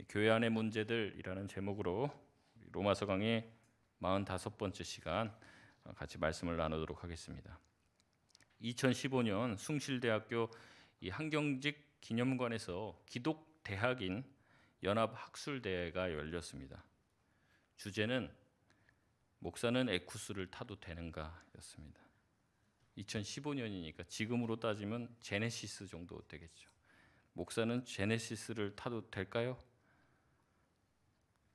교회 안의 문제들이라는 제목으로 로마서 강의 45번째 시간 같이 말씀을 나누도록 하겠습니다. 2015년 숭실대학교 이 한경직 기념관에서 기독대학인 연합학술대회가 열렸습니다. 주제는 목사는 에쿠스를 타도 되는가 였습니다. 2015년이니까 지금으로 따지면 제네시스 정도 되겠죠. 목사는 제네시스를 타도 될까요?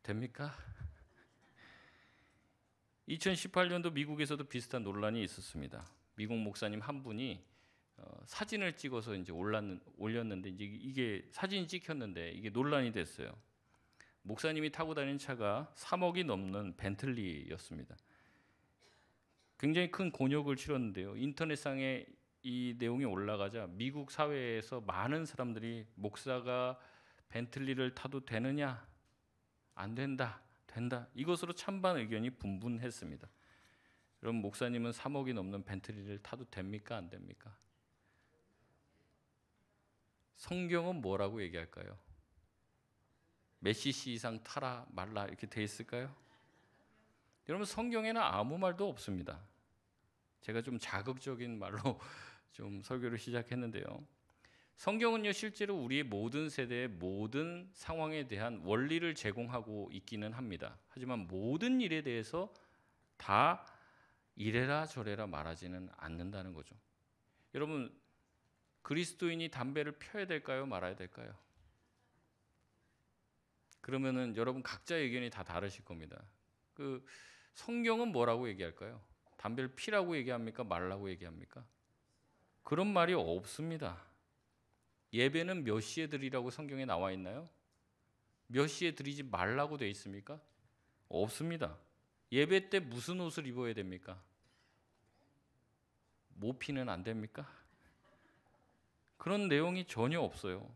됩니까? 2018년도 미국에서도 비슷한 논란이 있었습니다. 미국 목사님 한 분이 사진을 찍어서 이제 올렸는데 이게 사진이 찍혔는데 이게 논란이 됐어요. 목사님이 타고 다니는 차가 3억이 넘는 벤틀리였습니다. 굉장히 큰 곤욕을 치렀는데요. 인터넷상에 이 내용이 올라가자 미국 사회에서 많은 사람들이 목사가 벤틀리를 타도 되느냐? 안 된다. 된다. 이것으로 찬반 의견이 분분했습니다. 그럼 목사님은 3억이 넘는 벤틀리를 타도 됩니까? 안 됩니까? 성경은 뭐라고 얘기할까요? 몇 cc 이상 타라 말라 이렇게 돼 있을까요? 여러분 성경에는 아무 말도 없습니다. 제가 좀 자극적인 말로 좀 설교를 시작했는데요. 성경은요 실제로 우리의 모든 세대의 모든 상황에 대한 원리를 제공하고 있기는 합니다. 하지만 모든 일에 대해서 다 이래라 저래라 말하지는 않는다는 거죠. 여러분 그리스도인이 담배를 펴야 될까요? 말아야 될까요? 그러면은 여러분 각자의 의견이 다 다르실 겁니다. 그 성경은 뭐라고 얘기할까요? 담배를 피라고 얘기합니까? 말라고 얘기합니까? 그런 말이 없습니다. 예배는 몇 시에 드리라고 성경에 나와 있나요? 몇 시에 드리지 말라고 돼 있습니까? 없습니다. 예배 때 무슨 옷을 입어야 됩니까? 모피는 안 됩니까? 그런 내용이 전혀 없어요.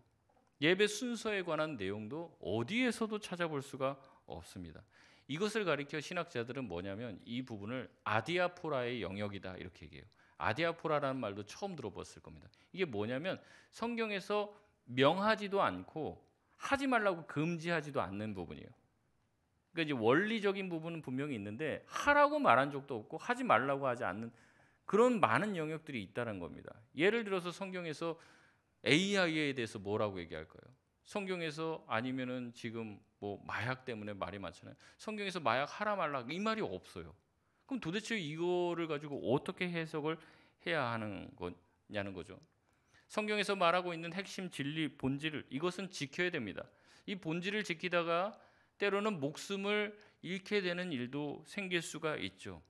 예배 순서에 관한 내용도 어디에서도 찾아볼 수가 없습니다. 이것을 가리켜 신학자들은 뭐냐면 이 부분을 아디아포라의 영역이다 이렇게 얘기해요. 아디아포라라는 말도 처음 들어봤을 겁니다. 이게 뭐냐면 성경에서 명하지도 않고 하지 말라고 금지하지도 않는 부분이에요. 그러니까 이제 원리적인 부분은 분명히 있는데 하라고 말한 적도 없고 하지 말라고 하지 않는 그런 많은 영역들이 있다는 겁니다. 예를 들어서 성경에서 AI에 대해서 뭐라고 얘기할까요? 성경에서 아니면은 지금 뭐 마약 때문에 말이 많잖아요. 성경에서 마약 하라 말라 이 말이 없어요. 그럼 도대체 이거를 가지고 어떻게 해석을 해야 하는 거냐는 거죠. 성경에서 말하고 있는 핵심 진리 본질을 이것은 지켜야 됩니다. 이 본질을 지키다가 때로는 목숨을 잃게 되는 일도 생길 수가 있죠.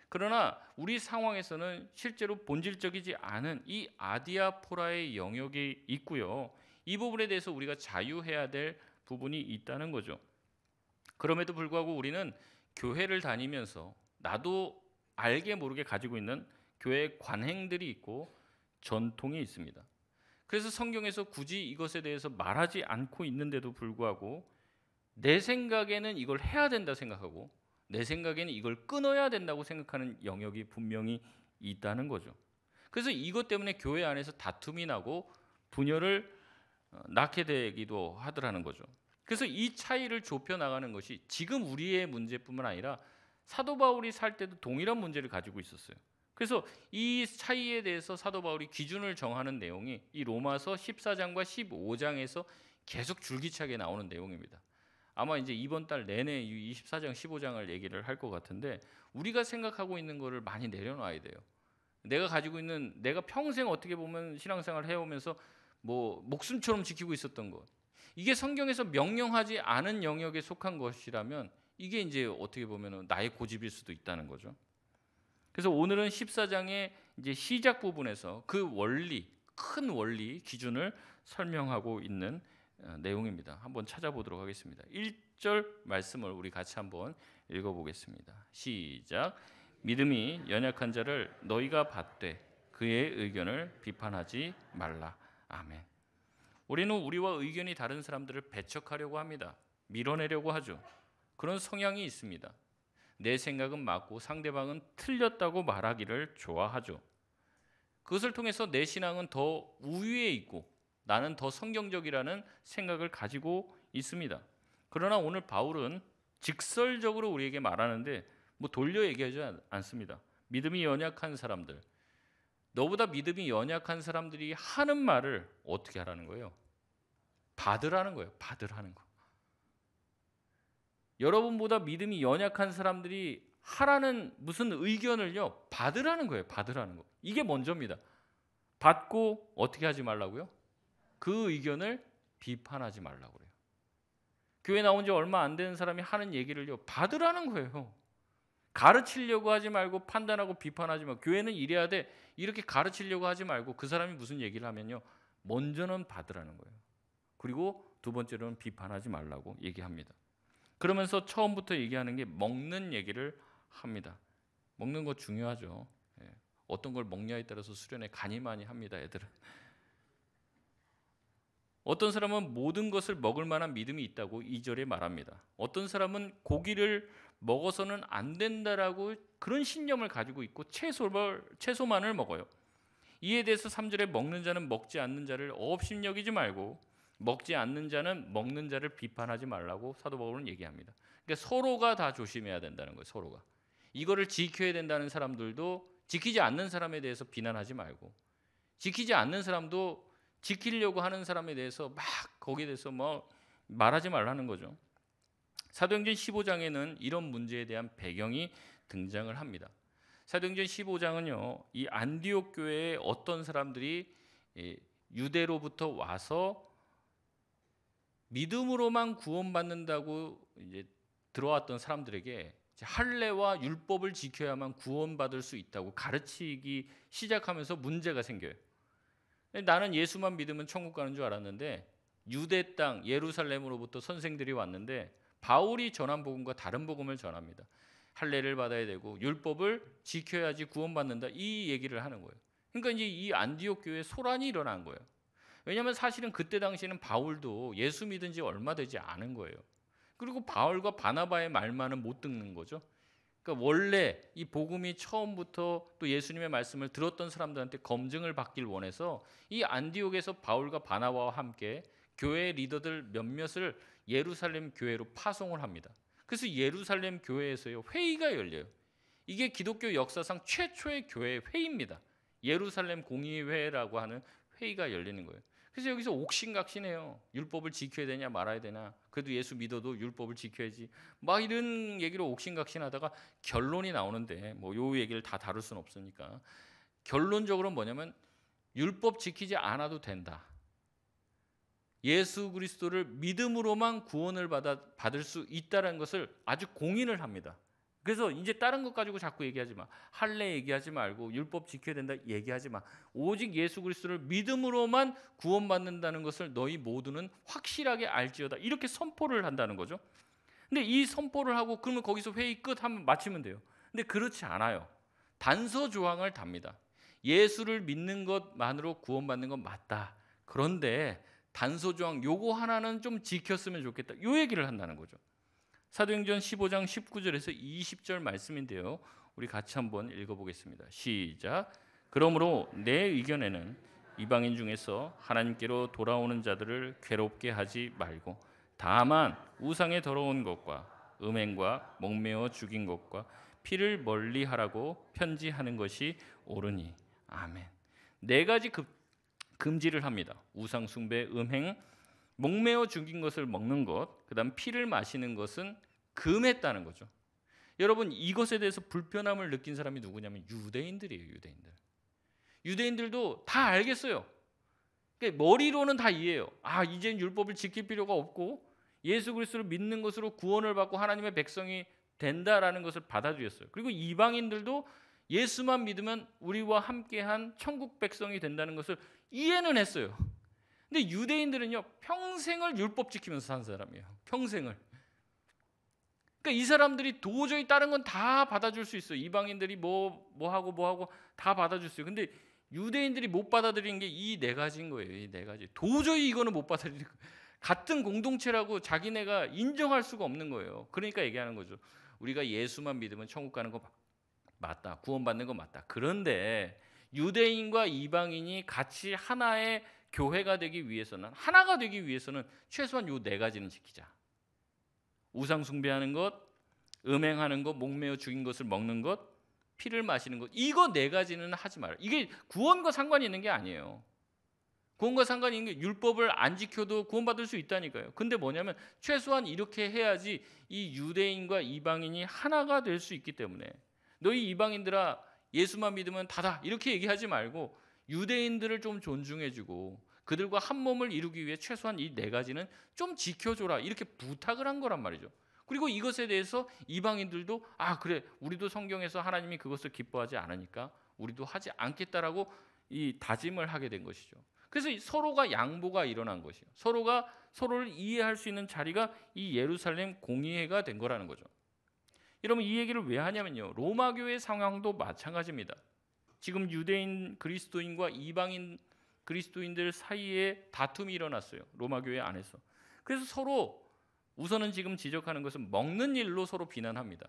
그러나 우리 상황에서는 실제로 본질적이지 않은 이 아디아포라의 영역이 있고요. 이 부분에 대해서 우리가 자유해야 될 부분이 있다는 거죠. 그럼에도 불구하고 우리는 교회를 다니면서 나도 알게 모르게 가지고 있는 교회의 관행들이 있고 전통이 있습니다. 그래서 성경에서 굳이 이것에 대해서 말하지 않고 있는데도 불구하고 내 생각에는 이걸 해야 된다 생각하고 내 생각에는 이걸 끊어야 된다고 생각하는 영역이 분명히 있다는 거죠. 그래서 이것 때문에 교회 안에서 다툼이 나고 분열을 낳게 되기도 하더라는 거죠. 그래서 이 차이를 좁혀 나가는 것이 지금 우리의 문제뿐만 아니라 사도 바울이 살 때도 동일한 문제를 가지고 있었어요. 그래서 이 차이에 대해서 사도 바울이 기준을 정하는 내용이 이 로마서 14장과 15장에서 계속 줄기차게 나오는 내용입니다. 아마 이제 이번 달 내내 24장, 15장을 얘기를 할 것 같은데 우리가 생각하고 있는 거를 많이 내려놔야 돼요. 내가 가지고 있는 내가 평생 어떻게 보면 신앙생활 해오면서 뭐 목숨처럼 지키고 있었던 것 이게 성경에서 명령하지 않은 영역에 속한 것이라면 이게 이제 어떻게 보면 나의 고집일 수도 있다는 거죠. 그래서 오늘은 14장의 이제 시작 부분에서 그 원리, 큰 원리 기준을 설명하고 있는 내용입니다. 한번 찾아보도록 하겠습니다. 1절 말씀을 우리 같이 한번 읽어보겠습니다. 시작. 믿음이 연약한 자를 너희가 받되 그의 의견을 비판하지 말라. 아멘. 우리는 우리와 의견이 다른 사람들을 배척하려고 합니다. 밀어내려고 하죠. 그런 성향이 있습니다. 내 생각은 맞고 상대방은 틀렸다고 말하기를 좋아하죠. 그것을 통해서 내 신앙은 더 우위에 있고 나는 더 성경적이라는 생각을 가지고 있습니다. 그러나 오늘 바울은 직설적으로 우리에게 말하는데 뭐 돌려 얘기하지 않습니다. 믿음이 연약한 사람들, 너보다 믿음이 연약한 사람들이 하는 말을 어떻게 하라는 거예요? 받으라는 거예요. 받으라는 거. 여러분보다 믿음이 연약한 사람들이 하라는 무슨 의견을요, 받으라는 거예요. 받으라는 거. 이게 먼저입니다. 받고 어떻게 하지 말라고요? 그 의견을 비판하지 말라고 그래요. 교회 나온 지 얼마 안 되는 사람이 하는 얘기를요, 받으라는 거예요. 가르치려고 하지 말고 판단하고 비판하지 말고, 교회는 이래야 돼 이렇게 가르치려고 하지 말고, 그 사람이 무슨 얘기를 하면요, 먼저는 받으라는 거예요. 그리고 두 번째로는 비판하지 말라고 얘기합니다. 그러면서 처음부터 얘기하는 게 먹는 얘기를 합니다. 먹는 거 중요하죠. 어떤 걸 먹냐에 따라서 수련회 간이 많이 합니다. 애들은. 어떤 사람은 모든 것을 먹을 만한 믿음이 있다고 2절에 말합니다. 어떤 사람은 고기를 먹어서는 안 된다라고 그런 신념을 가지고 있고 채소만을 먹어요. 이에 대해서 3절에 먹는 자는 먹지 않는 자를 업신여기지 말고 먹지 않는 자는 먹는 자를 비판하지 말라고 사도 바울은 얘기합니다. 그러니까 서로가 다 조심해야 된다는 거예요. 서로가. 이거를 지켜야 된다는 사람들도 지키지 않는 사람에 대해서 비난하지 말고, 지키지 않는 사람도 지키려고 하는 사람에 대해서 막 거기에 대해서 뭐 말하지 말라는 거죠. 사도행전 15장에는 이런 문제에 대한 배경이 등장을 합니다. 사도행전 15장은요, 이 안디옥 교회에 어떤 사람들이 유대로부터 와서 믿음으로만 구원받는다고 이제 들어왔던 사람들에게 할례와 율법을 지켜야만 구원받을 수 있다고 가르치기 시작하면서 문제가 생겨요. 나는 예수만 믿으면 천국 가는 줄 알았는데 유대 땅 예루살렘으로부터 선생들이 왔는데 바울이 전한 복음과 다른 복음을 전합니다. 할례를 받아야 되고 율법을 지켜야지 구원받는다, 이 얘기를 하는 거예요. 그러니까 이제 이 안디옥 교회에 소란이 일어난 거예요. 왜냐하면 사실은 그때 당시에는 바울도 예수 믿은 지 얼마 되지 않은 거예요. 그리고 바울과 바나바의 말만은 못 듣는 거죠. 그러니까 원래 이 복음이 처음부터 또 예수님의 말씀을 들었던 사람들한테 검증을 받길 원해서 이 안디옥에서 바울과 바나바와 함께 교회 리더들 몇몇을 예루살렘 교회로 파송을 합니다. 그래서 예루살렘 교회에서요, 회의가 열려요. 이게 기독교 역사상 최초의 교회 회의입니다. 예루살렘 공의회라고 하는 회의가 열리는 거예요. 그래서 여기서 옥신각신해요. 율법을 지켜야 되냐 말아야 되나. 그래도 예수 믿어도 율법을 지켜야지. 막 이런 얘기로 옥신각신하다가 결론이 나오는데 뭐 요 얘기를 다 다룰 수는 없으니까 결론적으로 뭐냐면 율법 지키지 않아도 된다. 예수 그리스도를 믿음으로만 구원을 받을 수 있다는 것을 아주 공인을 합니다. 그래서 이제 다른 것 가지고 자꾸 얘기하지 마. 할례 얘기하지 말고 율법 지켜야 된다 얘기하지 마. 오직 예수 그리스도를 믿음으로만 구원받는다는 것을 너희 모두는 확실하게 알지어다. 이렇게 선포를 한다는 거죠. 근데 이 선포를 하고 그러면 거기서 회의 끝 하면 마치면 돼요. 근데 그렇지 않아요. 단서 조항을 답니다. 예수를 믿는 것만으로 구원받는 건 맞다. 그런데 단서 조항 요거 하나는 좀 지켰으면 좋겠다. 요 얘기를 한다는 거죠. 사도행전 15장 19절에서 20절 말씀인데요. 우리 같이 한번 읽어보겠습니다. 시작. 그러므로 내 의견에는 이방인 중에서 하나님께로 돌아오는 자들을 괴롭게 하지 말고 다만 우상의 더러운 것과 음행과 목매어 죽인 것과 피를 멀리하라고 편지하는 것이 옳으니. 아멘. 네 가지 금지를 합니다. 우상 숭배, 음행, 목매어 죽인 것을 먹는 것, 그다음 피를 마시는 것은 금했다는 거죠. 여러분, 이것에 대해서 불편함을 느낀 사람이 누구냐면 유대인들이에요. 유대인들도 다 알겠어요. 그러니까 머리로는 다 이해해요. 아, 이젠 율법을 지킬 필요가 없고 예수 그리스도를 믿는 것으로 구원을 받고 하나님의 백성이 된다라는 것을 받아들였어요. 그리고 이방인들도 예수만 믿으면 우리와 함께한 천국 백성이 된다는 것을 이해는 했어요. 근데 유대인들은요, 평생을 율법 지키면서 산 사람이에요. 평생을. 그러니까 이 사람들이 도저히 다른 건 다 받아줄 수 있어요. 이방인들이 뭐 하고 다 받아줄 수 있어요. 근데 유대인들이 못 받아들이는 게 이 네 가지인 거예요. 이 네 가지. 도저히 이거는 못 받아들이는 거예요. 같은 공동체라고 자기네가 인정할 수가 없는 거예요. 그러니까 얘기하는 거죠. 우리가 예수만 믿으면 천국 가는 거 맞다. 구원받는 거 맞다. 그런데 유대인과 이방인이 같이 하나의 교회가 되기 위해서는, 하나가 되기 위해서는 최소한 요 네 가지는 지키자. 우상 숭배하는 것, 음행하는 것, 목매어 죽인 것을 먹는 것, 피를 마시는 것, 이거 네 가지는 하지 마라. 이게 구원과 상관이 있는 게 아니에요. 구원과 상관이 있는 게 율법을 안 지켜도 구원받을 수 있다니까요. 근데 뭐냐면 최소한 이렇게 해야지 이 유대인과 이방인이 하나가 될 수 있기 때문에, 너희 이방인들아 예수만 믿으면 다다 이렇게 얘기하지 말고 유대인들을 좀 존중해주고 그들과 한 몸을 이루기 위해 최소한 이 네 가지는 좀 지켜줘라 이렇게 부탁을 한 거란 말이죠. 그리고 이것에 대해서 이방인들도 아 그래 우리도 성경에서 하나님이 그것을 기뻐하지 않으니까 우리도 하지 않겠다라고 이 다짐을 하게 된 것이죠. 그래서 서로가 양보가 일어난 것이요. 서로가 서로를 이해할 수 있는 자리가 이 예루살렘 공의회가 된 거라는 거죠. 여러분 이 얘기를 왜 하냐면요. 로마 교회 상황도 마찬가지입니다. 지금 유대인 그리스도인과 이방인 그리스도인들 사이에 다툼이 일어났어요. 로마 교회 안에서. 그래서 서로 우선은 지금 지적하는 것은 먹는 일로 서로 비난합니다.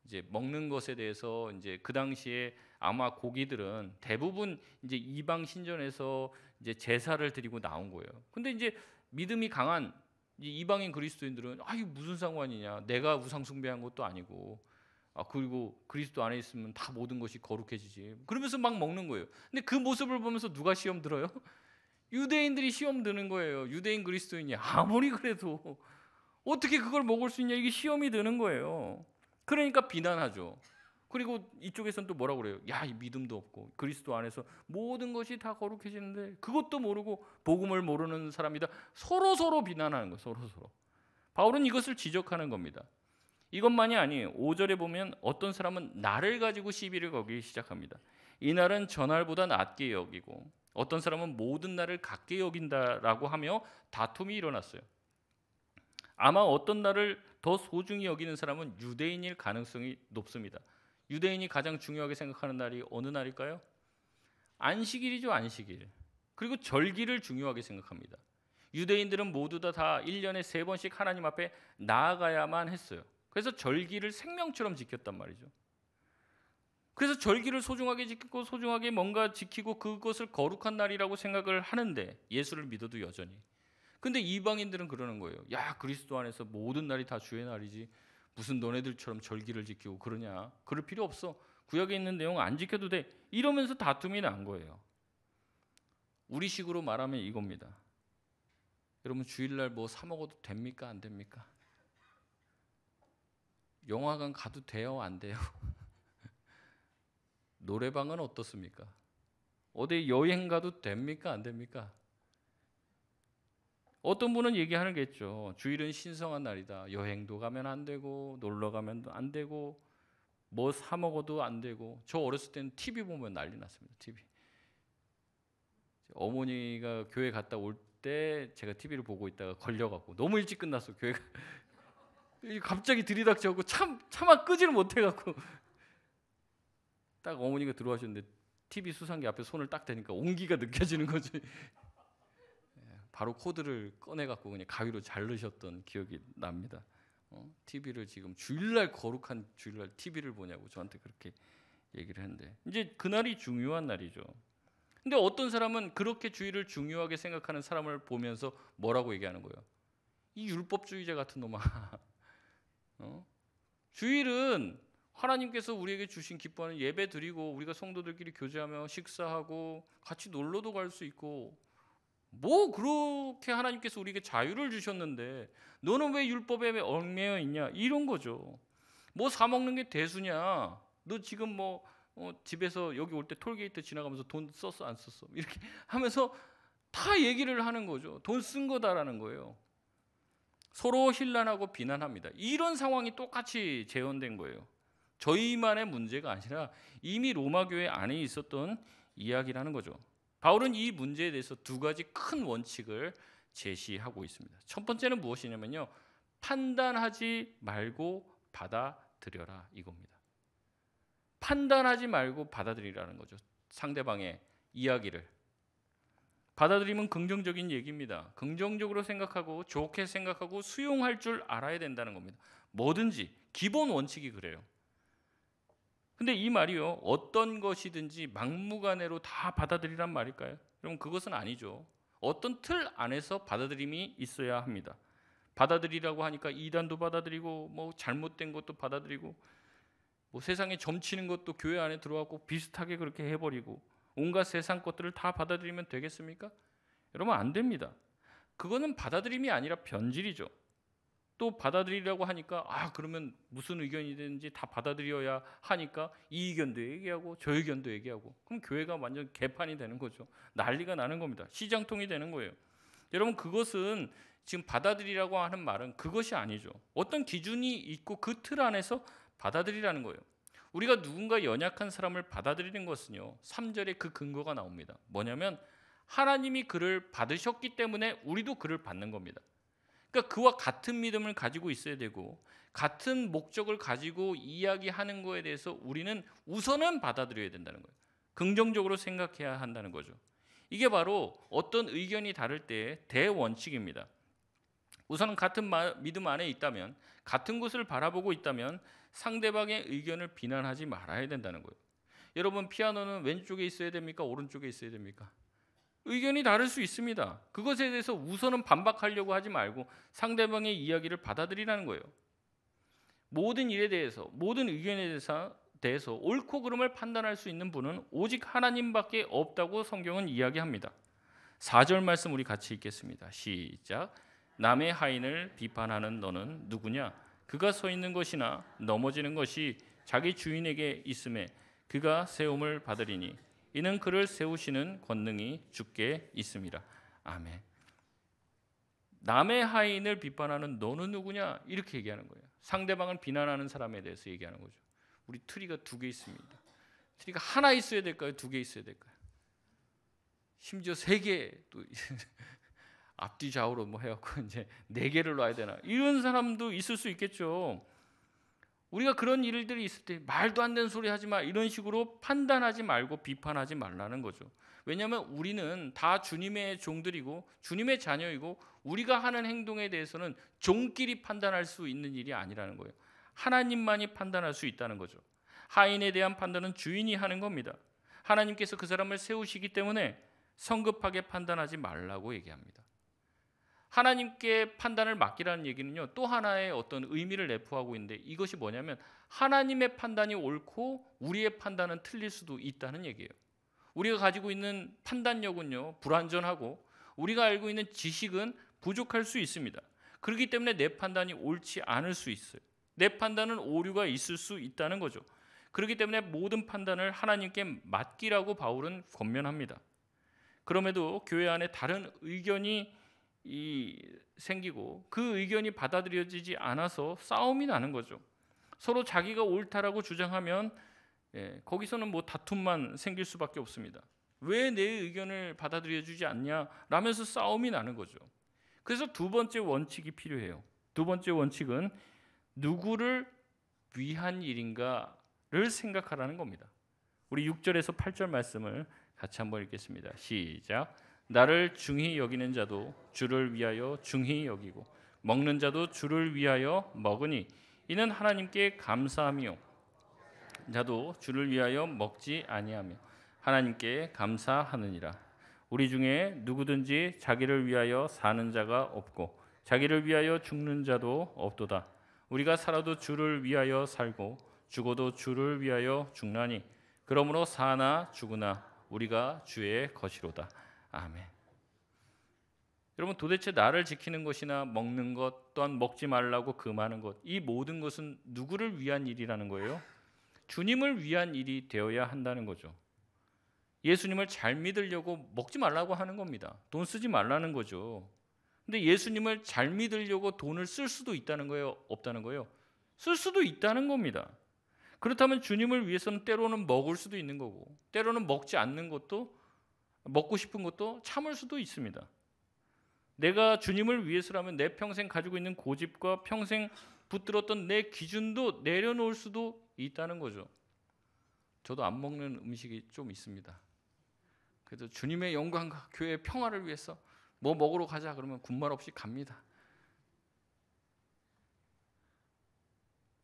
이제 먹는 것에 대해서 이제 그 당시에 아마 고기들은 대부분 이제 이방 신전에서 이제 제사를 드리고 나온 거예요. 근데 이제 믿음이 강한 이방인 그리스도인들은 아 이게 무슨 상관이냐? 내가 우상 숭배한 것도 아니고 그리고 그리스도 안에 있으면 다 모든 것이 거룩해지지. 그러면서 막 먹는 거예요. 근데 그 모습을 보면서 누가 시험 들어요? 유대인들이 시험 드는 거예요. 유대인 그리스도인이 아무리 그래도 어떻게 그걸 먹을 수 있냐? 이게 시험이 드는 거예요. 그러니까 비난하죠. 그리고 이쪽에서는 또 뭐라고 그래요? 야, 이 믿음도 없고 그리스도 안에서 모든 것이 다 거룩해지는데 그것도 모르고 복음을 모르는 사람이다. 서로 비난하는 거예요. 서로. 바울은 이것을 지적하는 겁니다. 이것만이 아니에요. 5절에 보면 어떤 사람은 날을 가지고 시비를 걸기 시작합니다. 이 날은 전날보다 낮게 여기고 어떤 사람은 모든 날을 같게 여긴다라고 하며 다툼이 일어났어요. 아마 어떤 날을 더 소중히 여기는 사람은 유대인일 가능성이 높습니다. 유대인이 가장 중요하게 생각하는 날이 어느 날일까요? 안식일이죠. 안식일. 그리고 절기를 중요하게 생각합니다. 유대인들은 모두 다 1년에 3번씩 하나님 앞에 나아가야만 했어요. 그래서 절기를 생명처럼 지켰단 말이죠. 그래서 절기를 소중하게 지키고 소중하게 뭔가 지키고 그것을 거룩한 날이라고 생각을 하는데 예수를 믿어도 여전히. 근데 이방인들은 그러는 거예요. 야, 그리스도 안에서 모든 날이 다 주의 날이지. 무슨 너네들처럼 절기를 지키고 그러냐. 그럴 필요 없어. 구약에 있는 내용 안 지켜도 돼. 이러면서 다툼이 난 거예요. 우리식으로 말하면 이겁니다. 여러분 주일날 뭐 사 먹어도 됩니까? 안 됩니까? 영화관 가도 돼요? 안 돼요? 노래방은 어떻습니까? 어디 여행 가도 됩니까? 안 됩니까? 어떤 분은 얘기하는 게 있죠. 주일은 신성한 날이다. 여행도 가면 안 되고 놀러 가면 안 되고 뭐 사 먹어도 안 되고. 저 어렸을 때는 TV 보면 난리 났습니다. TV. 어머니가 교회 갔다 올 때 제가 TV를 보고 있다가 걸려갖고 너무 일찍 끝났어. 교회가 갑자기 들이닥쳐갖고 차마 끄지를 못해갖고 딱 어머니가 들어와셨는데 TV 수상기 앞에 손을 딱 대니까 온기가 느껴지는 거지. 바로 코드를 꺼내갖고 그냥 가위로 자르셨던 기억이 납니다. TV를 지금 주일날 거룩한 주일날 TV를 보냐고 저한테 그렇게 얘기를 했는데 이제 그날이 중요한 날이죠. 근데 어떤 사람은 그렇게 주일을 중요하게 생각하는 사람을 보면서 뭐라고 얘기하는 거예요? 이 율법주의자 같은 놈아. 주일은 하나님께서 우리에게 주신 기뻐하는 예배 드리고 우리가 성도들끼리 교제하며 식사하고 같이 놀러도 갈 수 있고 뭐 그렇게 하나님께서 우리에게 자유를 주셨는데 너는 왜 율법에 얽매여 있냐 이런 거죠. 뭐 사 먹는 게 대수냐? 너 지금 뭐 집에서 여기 올 때 톨게이트 지나가면서 돈 썼어 안 썼어 이렇게 하면서 다 얘기를 하는 거죠. 돈 쓴 거다라는 거예요. 서로 힐난하고 비난합니다. 이런 상황이 똑같이 재현된 거예요. 저희만의 문제가 아니라 이미 로마 교회 안에 있었던 이야기라는 거죠. 바울은 이 문제에 대해서 두 가지 큰 원칙을 제시하고 있습니다. 첫 번째는 무엇이냐면요. 판단하지 말고 받아들여라 이겁니다. 판단하지 말고 받아들이라는 거죠. 상대방의 이야기를. 받아들이면 긍정적인 얘기입니다. 긍정적으로 생각하고 좋게 생각하고 수용할 줄 알아야 된다는 겁니다. 뭐든지 기본 원칙이 그래요. 근데 이 말이요. 어떤 것이든지 막무가내로 다 받아들이란 말일까요? 여러분 그것은 아니죠. 어떤 틀 안에서 받아들임이 있어야 합니다. 받아들이라고 하니까 이단도 받아들이고 뭐 잘못된 것도 받아들이고 뭐 세상에 점치는 것도 교회 안에 들어가고 비슷하게 그렇게 해버리고 온갖 세상 것들을 다 받아들이면 되겠습니까? 여러분 안 됩니다. 그거는 받아들임이 아니라 변질이죠. 또 받아들이려고 하니까 그러면 무슨 의견이든지 다 받아들여야 하니까 이 의견도 얘기하고 저 의견도 얘기하고 그럼 교회가 완전 개판이 되는 거죠. 난리가 나는 겁니다. 시장통이 되는 거예요. 여러분 그것은 지금 받아들이라고 하는 말은 그것이 아니죠. 어떤 기준이 있고 그 틀 안에서 받아들이라는 거예요. 우리가 누군가 연약한 사람을 받아들이는 것은요 3절에 그 근거가 나옵니다. 뭐냐면 하나님이 그를 받으셨기 때문에 우리도 그를 받는 겁니다. 그러니까 그와 같은 믿음을 가지고 있어야 되고 같은 목적을 가지고 이야기하는 거에 대해서 우리는 우선은 받아들여야 된다는 거예요. 긍정적으로 생각해야 한다는 거죠. 이게 바로 어떤 의견이 다를 때의 대원칙입니다. 우선은 같은 믿음 안에 있다면 같은 곳을 바라보고 있다면 상대방의 의견을 비난하지 말아야 된다는 거예요. 여러분 피아노는 왼쪽에 있어야 됩니까? 오른쪽에 있어야 됩니까? 의견이 다를 수 있습니다. 그것에 대해서 우선은 반박하려고 하지 말고 상대방의 이야기를 받아들이라는 거예요. 모든 일에 대해서 모든 의견에 대해서 옳고 그름을 판단할 수 있는 분은 오직 하나님밖에 없다고 성경은 이야기합니다. 4절 말씀 우리 같이 읽겠습니다. 시작. 남의 하인을 비판하는 너는 누구냐? 그가 서 있는 것이나 넘어지는 것이 자기 주인에게 있음에 그가 세움을 받으리니 이는 그를 세우시는 권능이 주께 있습니다. 아멘. 남의 하인을 비판하는 너는 누구냐? 이렇게 얘기하는 거예요. 상대방을 비난하는 사람에 대해서 얘기하는 거죠. 우리 트리가 2개 있습니다. 트리가 하나 있어야 될까요? 2개 있어야 될까요? 심지어 3개 또 앞뒤 좌우로 뭐 해갖고 이제 4개를 놔야 되나? 이런 사람도 있을 수 있겠죠. 우리가 그런 일들이 있을 때 말도 안 되는 소리 하지 마 이런 식으로 판단하지 말고 비판하지 말라는 거죠. 왜냐하면 우리는 다 주님의 종들이고 주님의 자녀이고 우리가 하는 행동에 대해서는 종끼리 판단할 수 있는 일이 아니라는 거예요. 하나님만이 판단할 수 있다는 거죠. 하인에 대한 판단은 주인이 하는 겁니다. 하나님께서 그 사람을 세우시기 때문에 성급하게 판단하지 말라고 얘기합니다. 하나님께 판단을 맡기라는 얘기는요 또 하나의 어떤 의미를 내포하고 있는데 이것이 뭐냐면 하나님의 판단이 옳고 우리의 판단은 틀릴 수도 있다는 얘기예요. 우리가 가지고 있는 판단력은요 불완전하고 우리가 알고 있는 지식은 부족할 수 있습니다. 그렇기 때문에 내 판단이 옳지 않을 수 있어요. 내 판단은 오류가 있을 수 있다는 거죠. 그렇기 때문에 모든 판단을 하나님께 맡기라고 바울은 권면합니다. 그럼에도 교회 안에 다른 의견이 생기고 그 의견이 받아들여지지 않아서 싸움이 나는 거죠. 서로 자기가 옳다라고 주장하면 거기서는 뭐 다툼만 생길 수밖에 없습니다. 왜 내 의견을 받아들여주지 않냐 라면서 싸움이 나는 거죠. 그래서 2번째 원칙이 필요해요. 2번째 원칙은 누구를 위한 일인가를 생각하라는 겁니다. 우리 6절에서 8절 말씀을 같이 한번 읽겠습니다. 시작. 나를 중히 여기는 자도 주를 위하여 중히 여기고 먹는 자도 주를 위하여 먹으니 이는 하나님께 감사함이요 자도 주를 위하여 먹지 아니하며 하나님께 감사하느니라. 우리 중에 누구든지 자기를 위하여 사는 자가 없고 자기를 위하여 죽는 자도 없도다. 우리가 살아도 주를 위하여 살고 죽어도 주를 위하여 죽나니 그러므로 사나 죽으나 우리가 주의 것이로다. 아멘. 여러분 도대체 나를 지키는 것이나 먹는 것 또한 먹지 말라고 금하는 것 이 모든 것은 누구를 위한 일이라는 거예요? 주님을 위한 일이 되어야 한다는 거죠. 예수님을 잘 믿으려고 먹지 말라고 하는 겁니다. 돈 쓰지 말라는 거죠. 근데 예수님을 잘 믿으려고 돈을 쓸 수도 있다는 거예요? 없다는 거예요? 쓸 수도 있다는 겁니다. 그렇다면 주님을 위해서는 때로는 먹을 수도 있는 거고 때로는 먹지 않는 것도 먹고 싶은 것도 참을 수도 있습니다. 내가 주님을 위해서라면 내 평생 가지고 있는 고집과 평생 붙들었던 내 기준도 내려놓을 수도 있다는 거죠. 저도 안 먹는 음식이 좀 있습니다. 그래도 주님의 영광과 교회의 평화를 위해서 뭐 먹으러 가자 그러면 군말 없이 갑니다.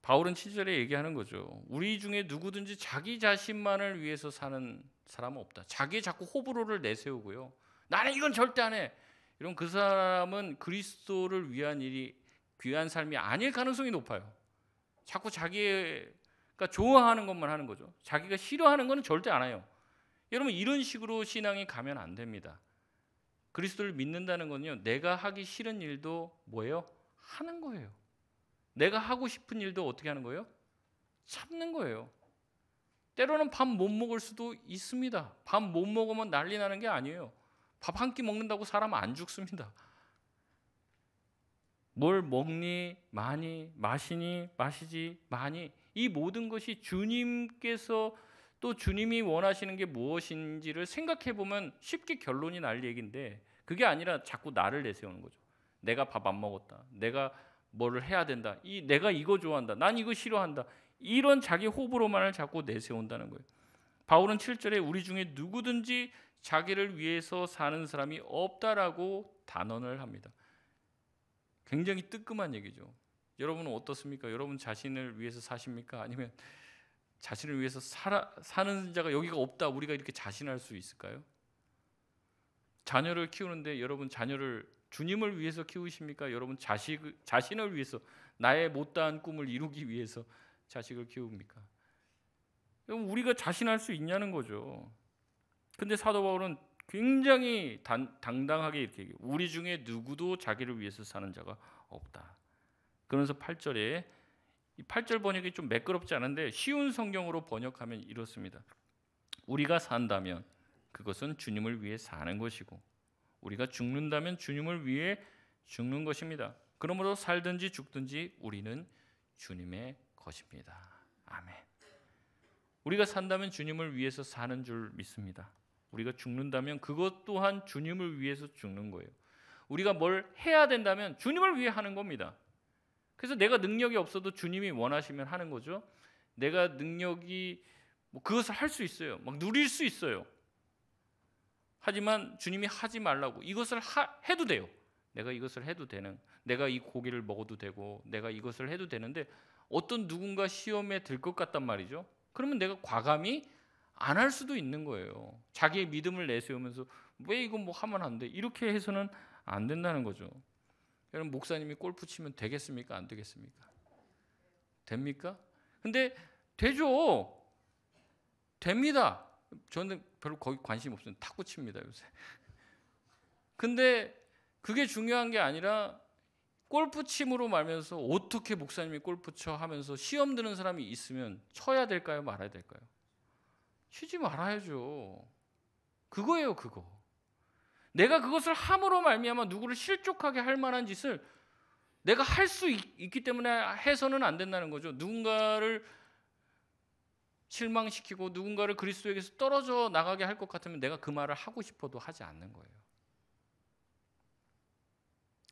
바울은 7절에 얘기하는 거죠. 우리 중에 누구든지 자기 자신만을 위해서 사는 사람은 없다. 자기의 자꾸 호불호를 내세우고요. 나는 이건 절대 안 해. 이런 그 사람은 그리스도를 위한 일이 귀한 삶이 아닐 가능성이 높아요. 자꾸 자기가 좋아하는 것만 하는 거죠. 자기가 싫어하는 거는 절대 안 해요. 여러분 이런 식으로 신앙이 가면 안 됩니다. 그리스도를 믿는다는 건요, 내가 하기 싫은 일도 뭐예요? 하는 거예요. 내가 하고 싶은 일도 어떻게 하는 거예요? 참는 거예요. 때로는 밥 못 먹을 수도 있습니다. 밥 못 먹으면 난리 나는 게 아니에요. 밥 한 끼 먹는다고 사람 안 죽습니다. 뭘 먹니? 많이 마시니? 마시지? 많이? 이 모든 것이 주님께서 또 주님이 원하시는 게 무엇인지를 생각해 보면 쉽게 결론이 날 얘기인데, 그게 아니라 자꾸 나를 내세우는 거죠. 내가 밥 안 먹었다. 내가 뭐를 해야 된다. 내가 이거 좋아한다. 난 이거 싫어한다. 이런 자기 호불호만을 자꾸 내세운다는 거예요. 바울은 7절에 우리 중에 누구든지 자기를 위해서 사는 사람이 없다라고 단언을 합니다. 굉장히 뜨끔한 얘기죠. 여러분은 어떻습니까? 여러분 자신을 위해서 사십니까? 아니면 자신을 위해서 사는 자가 여기가 없다, 우리가 이렇게 자신할 수 있을까요? 자녀를 키우는데 여러분 자녀를 주님을 위해서 키우십니까? 여러분 자신을 위해서, 나의 못다한 꿈을 이루기 위해서 자식을 키웁니까? 여러분 우리가 자신할 수 있냐는 거죠. 근데 사도 바울은 굉장히 당당하게 이렇게 얘기해요. 우리 중에 누구도 자기를 위해서 사는 자가 없다. 그러면서 8절에, 이 8절 번역이 좀 매끄럽지 않은데 쉬운 성경으로 번역하면 이렇습니다. 우리가 산다면 그것은 주님을 위해 사는 것이고, 우리가 죽는다면 주님을 위해 죽는 것입니다. 그러므로 살든지 죽든지 우리는 주님의 것입니다. 아멘. 우리가 산다면 주님을 위해서 사는 줄 믿습니다. 우리가 죽는다면 그것 또한 주님을 위해서 죽는 거예요. 우리가 뭘 해야 된다면 주님을 위해 하는 겁니다. 그래서 내가 능력이 없어도 주님이 원하시면 하는 거죠. 내가 능력이 그것을 할 수 있어요. 막 누릴 수 있어요. 하지만 주님이 하지 말라고, 이것을 해도 돼요. 내가 이것을 해도 되는, 내가 이 고기를 먹어도 되고 내가 이것을 해도 되는데 어떤 누군가 시험에 들 것 같단 말이죠. 그러면 내가 과감히 안 할 수도 있는 거예요. 자기의 믿음을 내세우면서 왜 이거 뭐 하면 안 돼? 이렇게 해서는 안 된다는 거죠. 여러분 목사님이 골프 치면 되겠습니까? 안 되겠습니까? 됩니까? 근데 되죠. 됩니다. 저는 별로 거기 관심 없어요. 탁구 칩니다 요새. 근데 그게 중요한 게 아니라 골프 침으로 말면서 어떻게 목사님이 골프 쳐 하면서 시험 드는 사람이 있으면 쳐야 될까요? 말아야 될까요? 치지 말아야죠. 그거예요, 그거. 내가 그것을 함으로 말미암아 누구를 실족하게 할 만한 짓을 내가 할 수 있기 때문에 해서는 안 된다는 거죠. 누군가를 실망시키고 누군가를 그리스도에게서 떨어져 나가게 할 것 같으면 내가 그 말을 하고 싶어도 하지 않는 거예요.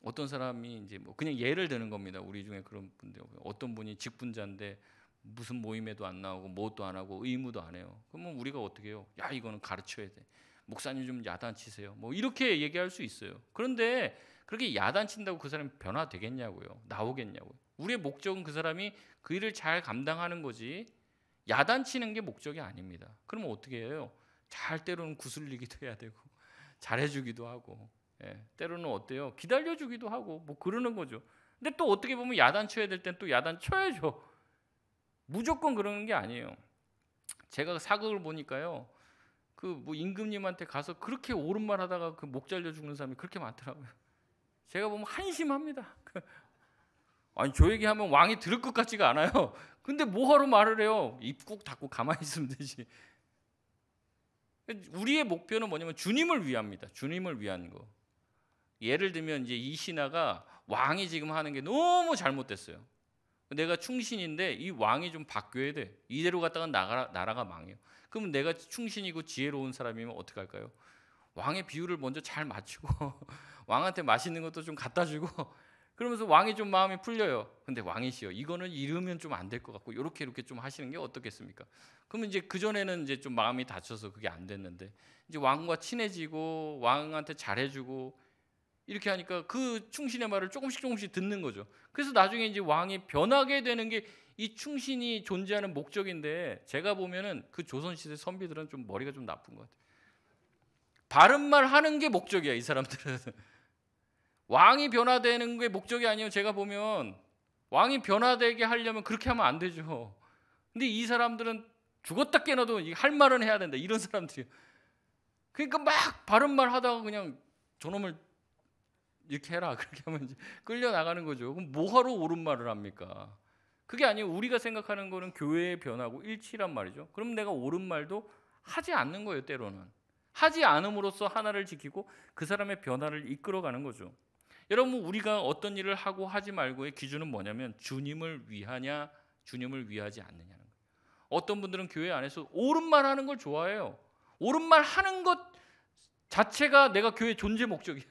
어떤 사람이 이제 뭐 그냥 예를 드는 겁니다. 우리 중에 그런 분들, 어떤 분이 직분자인데 무슨 모임에도 안 나오고 뭣도 안 하고 의무도 안 해요. 그러면 우리가 어떻게 해요? 야, 이거는 가르쳐야 돼. 목사님 좀 야단치세요. 뭐 이렇게 얘기할 수 있어요. 그런데 그렇게 야단친다고 그 사람이 변화되겠냐고요? 나오겠냐고요? 우리의 목적은 그 사람이 그 일을 잘 감당하는 거지 야단치는 게 목적이 아닙니다. 그러면 어떻게 해요? 잘 때로는 구슬리기도 해야 되고 잘해주기도 하고, 때로는 어때요? 기다려주기도 하고 뭐 그러는 거죠. 근데 또 어떻게 보면 야단쳐야 될 땐 또 야단쳐야죠. 무조건 그러는 게 아니에요. 제가 사극을 보니까요, 그 뭐 임금님한테 가서 그렇게 옳은 말 하다가 그 목 잘려 죽는 사람이 그렇게 많더라고요. 제가 보면 한심합니다. 아니 저 얘기하면 왕이 들을 것 같지가 않아요. 근데 뭐하러 말을 해요? 입 꾹 닫고 가만히 있으면 되지. 우리의 목표는 뭐냐면 주님을 위합니다. 주님을 위한 거. 예를 들면 이제 이 신하가 왕이 지금 하는 게 너무 잘못됐어요. 내가 충신인데 이 왕이 좀 바뀌어야 돼. 이대로 갔다가 나라가 망해요. 그럼 내가 충신이고 지혜로운 사람이면 어떻게 할까요? 왕의 비율을 먼저 잘 맞추고 왕한테 맛있는 것도 좀 갖다 주고 그러면서 왕이 좀 마음이 풀려요. 근데 왕이시여, 이거는 이러면 좀 안 될 것 같고 이렇게 좀 하시는 게 어떻겠습니까? 그러면 이제 그 전에는 이제 좀 마음이 다쳐서 그게 안 됐는데 이제 왕과 친해지고 왕한테 잘해주고 이렇게 하니까 그 충신의 말을 조금씩 듣는 거죠. 그래서 나중에 이제 왕이 변하게 되는 게 이 충신이 존재하는 목적인데, 제가 보면은 그 조선시대 선비들은 좀 머리가 좀 나쁜 것 같아요. 바른 말 하는 게 목적이야, 이 사람들은. 왕이 변화되는 게 목적이 아니에요. 제가 보면 왕이 변화되게 하려면 그렇게 하면 안 되죠. 근데 이 사람들은 죽었다 깨어나도 할 말은 해야 된다, 이런 사람들이에요. 그러니까 막 바른 말 하다가 그냥 저놈을 이렇게 해라, 그렇게 하면 이제 끌려 나가는 거죠. 그럼 뭐하러 옳은 말을 합니까? 그게 아니에요. 우리가 생각하는 거는 교회의 변화고 일치란 말이죠. 그럼 내가 옳은 말도 하지 않는 거예요. 때로는 하지 않음으로써 하나를 지키고 그 사람의 변화를 이끌어가는 거죠. 여러분, 우리가 어떤 일을 하고 하지 말고의 기준은 뭐냐면 주님을 위하냐, 주님을 위하지 않느냐는 거예요. 어떤 분들은 교회 안에서 옳은 말 하는 걸 좋아해요. 옳은 말 하는 것 자체가 내가 교회 존재 목적이에요.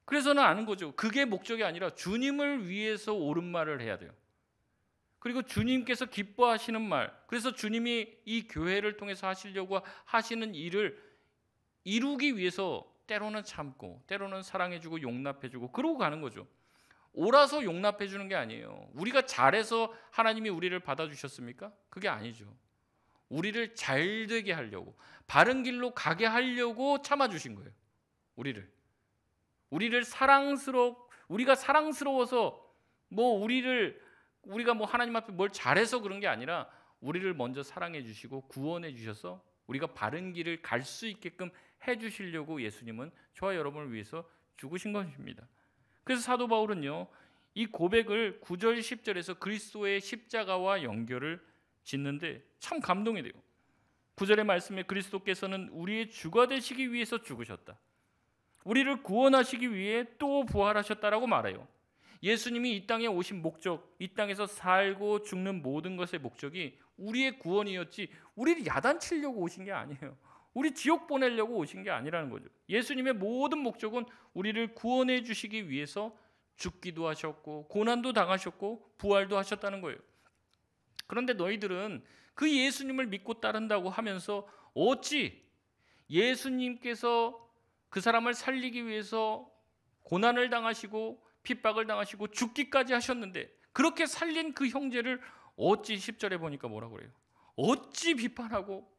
그래서는 아는 거죠. 그게 목적이 아니라 주님을 위해서 옳은 말을 해야 돼요. 그리고 주님께서 기뻐하시는 말, 그래서 주님이 이 교회를 통해서 하시려고 하시는 일을 이루기 위해서 때로는 참고, 때로는 사랑해주고 용납해주고 그러고 가는 거죠. 옳아서 용납해주는 게 아니에요. 우리가 잘해서 하나님이 우리를 받아주셨습니까? 그게 아니죠. 우리를 잘 되게 하려고, 바른 길로 가게 하려고 참아주신 거예요. 우리가 사랑스러워서 우리가 하나님 앞에 뭘 잘해서 그런 게 아니라 우리를 먼저 사랑해 주시고 구원해 주셔서 우리가 바른 길을 갈 수 있게끔 해 주시려고 예수님은 저와 여러분을 위해서 죽으신 것입니다. 그래서 사도 바울은요, 이 고백을 9절 10절에서 그리스도의 십자가와 연결을 짓는데 참 감동이 돼요. 9절의 말씀에 그리스도께서는 우리의 주가 되시기 위해서 죽으셨다, 우리를 구원하시기 위해 또 부활하셨다라고 말해요. 예수님이 이 땅에 오신 목적, 이 땅에서 살고 죽는 모든 것의 목적이 우리의 구원이었지 우리를 야단치려고 오신 게 아니에요. 우리 지옥 보내려고 오신 게 아니라는 거죠. 예수님의 모든 목적은 우리를 구원해 주시기 위해서 죽기도 하셨고 고난도 당하셨고 부활도 하셨다는 거예요. 그런데 너희들은 그 예수님을 믿고 따른다고 하면서 어찌 예수님께서 그 사람을 살리기 위해서 고난을 당하시고 핍박을 당하시고 죽기까지 하셨는데 그렇게 살린 그 형제를 어찌 10절에 보니까 뭐라고 그래요? 어찌 비판하고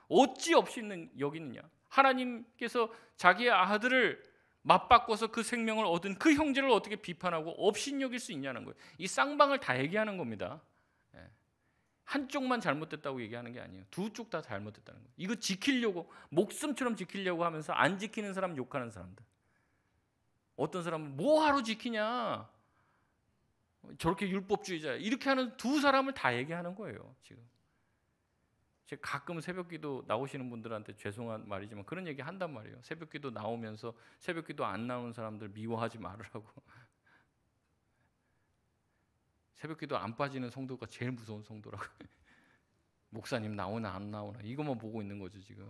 어찌 없이 여기느냐. 하나님께서 자기의 아들을 맞바꿔서 그 생명을 얻은 그 형제를 어떻게 비판하고 없이 여길 수 있냐는 거예요. 이 쌍방을 다 얘기하는 겁니다. 한쪽만 잘못됐다고 얘기하는 게 아니에요. 두 쪽 다 잘못됐다는 거예요. 이거 지키려고, 목숨처럼 지키려고 하면서 안 지키는 사람 욕하는 사람들. 어떤 사람은 뭐하러 지키냐, 저렇게 율법주의자야, 이렇게 하는 두 사람을 다 얘기하는 거예요. 지금 제가 가끔 새벽기도 나오시는 분들한테 죄송한 말이지만 그런 얘기 한단 말이에요. 새벽기도 나오면서 새벽기도 안 나오는 사람들 미워하지 말으라고. 새벽기도 안 빠지는 성도가 제일 무서운 성도라고. 목사님 나오나 안 나오나 이것만 보고 있는 거죠. 지금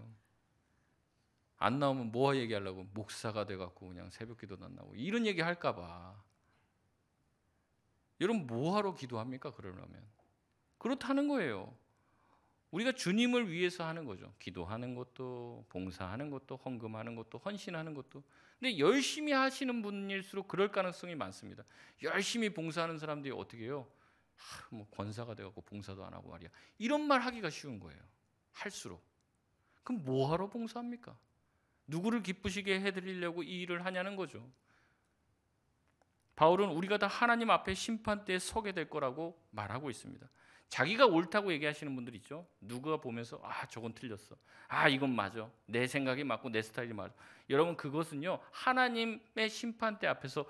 안 나오면 뭐 얘기하려고, 목사가 돼갖고 그냥 새벽기도도 안 나오고 이런 얘기 할까봐. 여러분 뭐하러 기도합니까? 그러려면 그렇다는 거예요. 우리가 주님을 위해서 하는 거죠. 기도하는 것도, 봉사하는 것도, 헌금하는 것도, 헌신하는 것도. 근데 열심히 하시는 분일수록 그럴 가능성이 많습니다. 열심히 봉사하는 사람들이 어떻게 해요? 뭐 권사가 돼갖고 봉사도 안 하고 말이야, 이런 말 하기가 쉬운 거예요. 할수록. 그럼 뭐하러 봉사합니까? 누구를 기쁘시게 해드리려고 이 일을 하냐는 거죠. 바울은 우리가 다 하나님 앞에 심판대에 서게 될 거라고 말하고 있습니다. 자기가 옳다고 얘기하시는 분들 있죠. 누가 보면서 저건 틀렸어, 이건 맞아, 내 생각이 맞고 내 스타일이 맞아. 여러분 그것은요, 하나님의 심판대 앞에서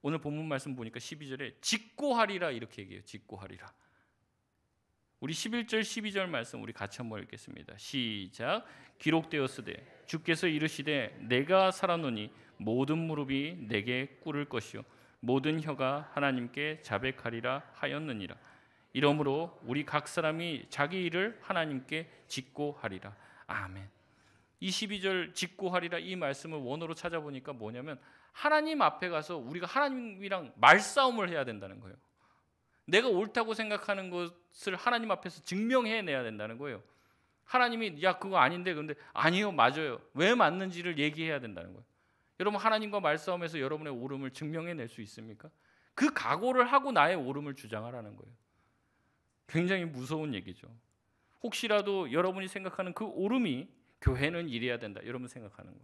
오늘 본문 말씀 보니까 12절에 직고하리라 이렇게 얘기해요. 직고하리라. 우리 11절 12절 말씀 우리 같이 한번 읽겠습니다. 시작. 기록되었으되 주께서 이르시되 내가 살았노니 모든 무릎이 내게 꿇을 것이요 모든 혀가 하나님께 자백하리라 하였느니라. 이러므로 우리 각 사람이 자기 일을 하나님께 직고하리라. 아멘. 이 12절 직고하리라 이 말씀을 원어로 찾아보니까 뭐냐면 하나님 앞에 가서 우리가 하나님이랑 말싸움을 해야 된다는 거예요. 내가 옳다고 생각하는 것을 하나님 앞에서 증명해내야 된다는 거예요. 하나님이 야 그거 아닌데, 그런데 아니요 맞아요, 왜 맞는지를 얘기해야 된다는 거예요. 여러분 하나님과 말싸움에서 여러분의 옳음을 증명해낼 수 있습니까? 그 각오를 하고 나의 옳음을 주장하라는 거예요. 굉장히 무서운 얘기죠. 혹시라도 여러분이 생각하는 그 옳음이 교회는 이래야 된다. 여러분 생각하는 거.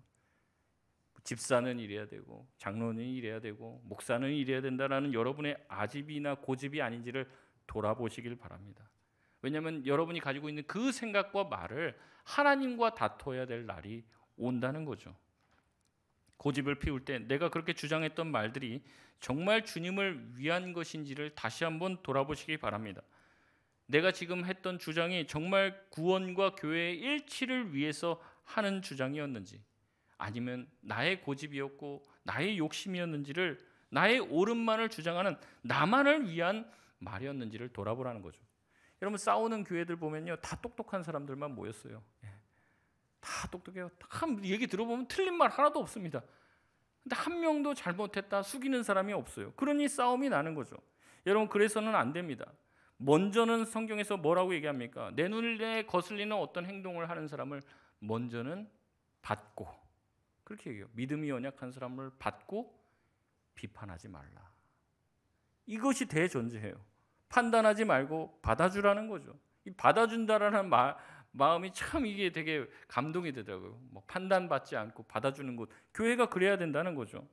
집사는 이래야 되고 장로는 이래야 되고 목사는 이래야 된다라는 여러분의 아집이나 고집이 아닌지를 돌아보시길 바랍니다. 왜냐하면 여러분이 가지고 있는 그 생각과 말을 하나님과 다퉈야 될 날이 온다는 거죠. 고집을 피울 때 내가 그렇게 주장했던 말들이 정말 주님을 위한 것인지를 다시 한번 돌아보시기 바랍니다. 내가 지금 했던 주장이 정말 구원과 교회의 일치를 위해서 하는 주장이었는지, 아니면 나의 고집이었고 나의 욕심이었는지를, 나의 옳은만을 주장하는 나만을 위한 말이었는지를 돌아보라는 거죠. 여러분 싸우는 교회들 보면요, 다 똑똑한 사람들만 모였어요. 다 똑똑해요. 다 얘기 들어보면 틀린 말 하나도 없습니다. 근데 한 명도 잘못했다 숙이는 사람이 없어요. 그러니 싸움이 나는 거죠. 여러분 그래서는 안 됩니다. 먼저는 성경에서 뭐라고 얘기합니까? 내 눈에 거슬리는 어떤 행동을 하는 사람을 먼저는 받고, 그렇게 얘기해요. 믿음이 연약한 사람을 받고 비판하지 말라. 이것이 대전제예요. 판단하지 말고 받아주라는 거죠. 이 받아준다라는 마음이 참 이게 되게 감동이 되더라고요. 뭐 판단받지 않고 받아주는 곳, 교회가 그래야 된다는 거죠.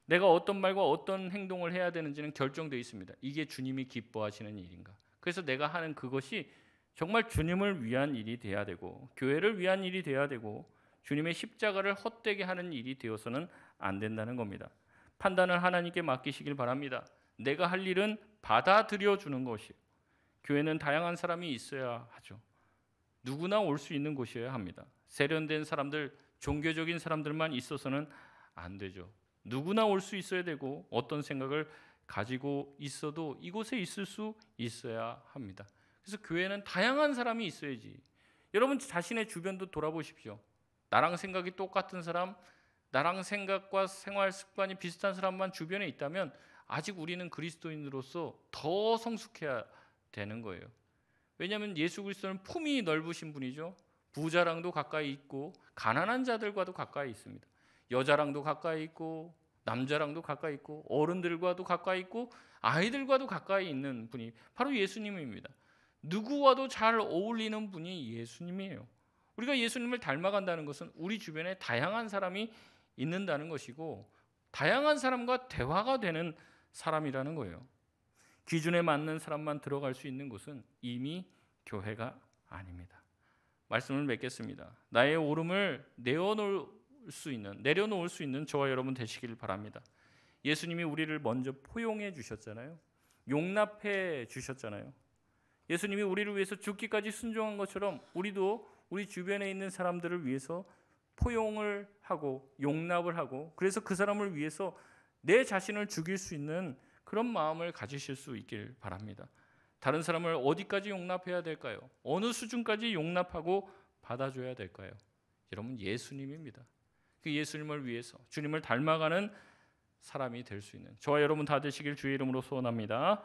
내가 어떤 말과 어떤 행동을 해야 되는지는 결정되어 있습니다. 이게 주님이 기뻐하시는 일인가? 그래서 내가 하는 그것이 정말 주님을 위한 일이 돼야 되고, 교회를 위한 일이 돼야 되고, 주님의 십자가를 헛되게 하는 일이 되어서는 안 된다는 겁니다. 판단을 하나님께 맡기시길 바랍니다. 내가 할 일은 받아들여 주는 것이에요. 교회는 다양한 사람이 있어야 하죠. 누구나 올 수 있는 곳이어야 합니다. 세련된 사람들, 종교적인 사람들만 있어서는 안 되죠. 누구나 올 수 있어야 되고, 어떤 생각을 가지고 있어도 이곳에 있을 수 있어야 합니다. 그래서 교회는 다양한 사람이 있어야지. 여러분 자신의 주변도 돌아보십시오. 나랑 생각이 똑같은 사람, 나랑 생각과 생활 습관이 비슷한 사람만 주변에 있다면 아직 우리는 그리스도인으로서 더 성숙해야 되는 거예요. 왜냐하면 예수 그리스도는 품이 넓으신 분이죠. 부자랑도 가까이 있고 가난한 자들과도 가까이 있습니다. 여자랑도 가까이 있고 남자랑도 가까이 있고 어른들과도 가까이 있고 아이들과도 가까이 있는 분이 바로 예수님입니다. 누구와도 잘 어울리는 분이 예수님이에요. 우리가 예수님을 닮아간다는 것은 우리 주변에 다양한 사람이 있는다는 것이고, 다양한 사람과 대화가 되는 사람이라는 거예요. 기준에 맞는 사람만 들어갈 수 있는 곳은 이미 교회가 아닙니다. 말씀을 맺겠습니다. 나의 오름을 내려놓을 수 있는 저와 여러분 되시길 바랍니다. 예수님이 우리를 먼저 포용해 주셨잖아요. 용납해 주셨잖아요. 예수님이 우리를 위해서 죽기까지 순종한 것처럼 우리도 우리 주변에 있는 사람들을 위해서 포용을 하고 용납을 하고, 그래서 그 사람을 위해서 내 자신을 죽일 수 있는 그런 마음을 가지실 수 있길 바랍니다. 다른 사람을 어디까지 용납해야 될까요? 어느 수준까지 용납하고 받아줘야 될까요? 여러분 예수님입니다. 그 예수님을 위해서 주님을 닮아가는 사람이 될 수 있는 저와 여러분 다 되시길 주의 이름으로 소원합니다.